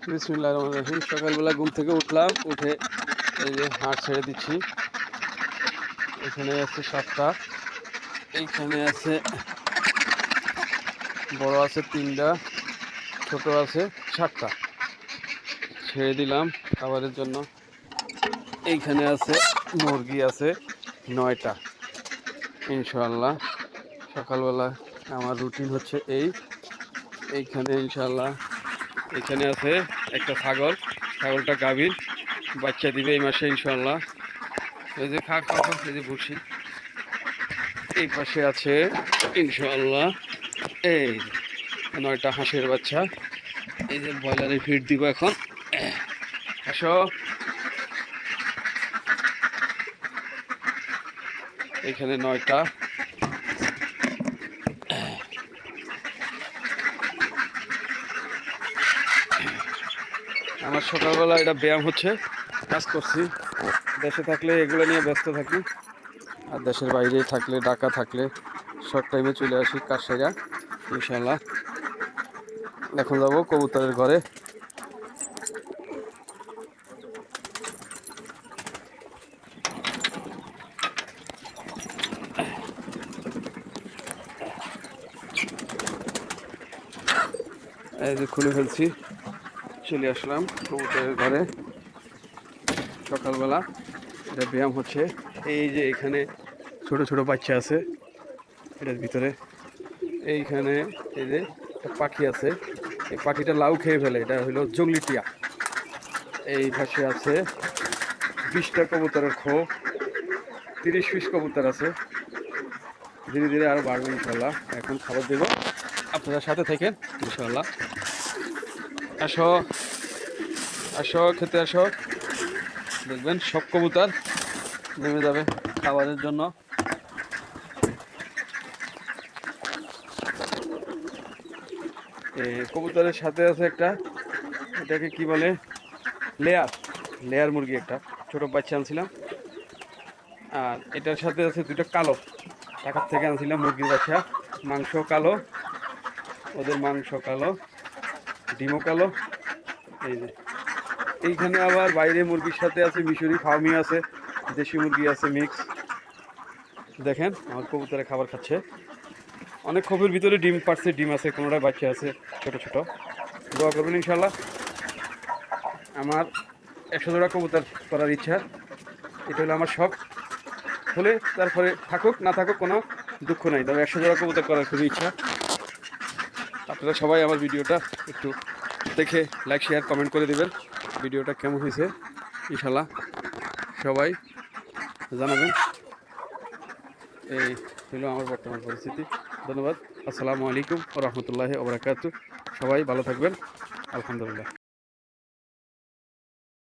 বিসমিল্লাহির রহমানির রহিম। সকালবেলা ঘুম থেকে উঠলাম, উঠে এই যে হাঁস ছেড়ে দিচ্ছি। এখানে আছে 7টা, এইখানে আছে বড় আছে 3টা, ছোট আছে 7টা। ছেড়ে দিলাম খাবারের জন্য। এইখানে আছে মুরগি আছে 9টা। ইনশাআল্লাহ সকালবেলা আমার রুটিন হচ্ছে এইখানে ইনশাআল্লাহ। এখানে আছে একটা ছাগল, ছাগলটা গাভীর, বাচ্চা দিবে এই মাসে ইনশাআল্লাহ। এই যে খা খা খা, এই যে ভুসি। এই পাশে আছে ইনশাআল্লাহ এই 9টা হাঁসের বাচ্চা। এই যে ব্রয়লারের ফিড দিব এখন। আসো, এখানে 9টা। আমার সকালবেলা এটা ব্যায়াম হচ্ছে, কাজ করছি। দেশে থাকলে এগুলো নিয়ে ব্যস্ত থাকি, আর দেশের বাইরে থাকলে, ঢাকা থাকলে শর্ট টাইমে চলে আসি কাজ সেরা ইনশাল্লাহ। এখন যাবো কবুতরের ঘরে। এই যে খুলে ফেলছি, চলে আসলাম কবুতরের ঘরে। সকালবেলা এটা ব্যায়াম হচ্ছে। এই যে এখানে ছোট ছোট বাচ্চা আছে এটার ভিতরে। এইখানে এই যে একটা পাখি আছে, এই পাখিটা লাউ খেয়ে ফেলে, এটা হলো জংলি টিয়া। এই পাশে আছে 20টা কবুতরের খোপ, 30 পিস কবুতর আছে। ধীরে ধীরে আরো বাড়বে ইনশাল্লাহ। এখন খাবার দেবো, আপনারা সাথে থাকেন ইনশাল্লাহ। আসো আসো, খেতে আসো, দেখবেন সব কবুতর নেমে যাবে খাবারের জন্য। কবুতরের সাথে আছে একটা, এটাকে কি বলে, লেয়ার, লেয়ার মুরগি, একটা ছোট বাচ্চা আনছিলাম। আর এটার সাথে আছে 2টা কালো, ঢাকার থেকে আনছিলাম মুরগির বাচ্চা। মাংস কালো, ওদের মাংস কালো, ডিমও কালো। এই যে এইখানে আবার বাইরে মুরগির সাথে আছে মিশরি ফার্মি আছে, দেশি মুরগি আছে মিক্স। দেখেন আমার কবুতরে খাবার খাচ্ছে। অনেক খোপের ভিতরে ডিম পারছে, ডিম আছে, কোনোটায় বাচ্চা আছে ছোট ছোট। দোয়া করবেন ইনশাল্লাহ। আমার 100 জোড়া কবুতর করার ইচ্ছা, এটা হলো আমার শখ। হলে তারপরে থাকুক না থাকুক কোনো দুঃখ নাই, তবে 100 জোড়া কবুতর করার খুবই ইচ্ছা। আপনারা সবাই আমার ভিডিওটা একটু দেখে লাইক শেয়ার কমেন্ট করে দেবেন, ভিডিওটা কেমন হয়েছে ইনশাল্লাহ সবাই জানাবেন। এই হলো আমার বর্তমান পরিস্থিতি। ধন্যবাদ। আসসালামু আলাইকুম ওয়া রাহমাতুল্লাহি ওয়া বারাকাতুহু। সবাই ভালো থাকবেন। আলহামদুলিল্লাহ।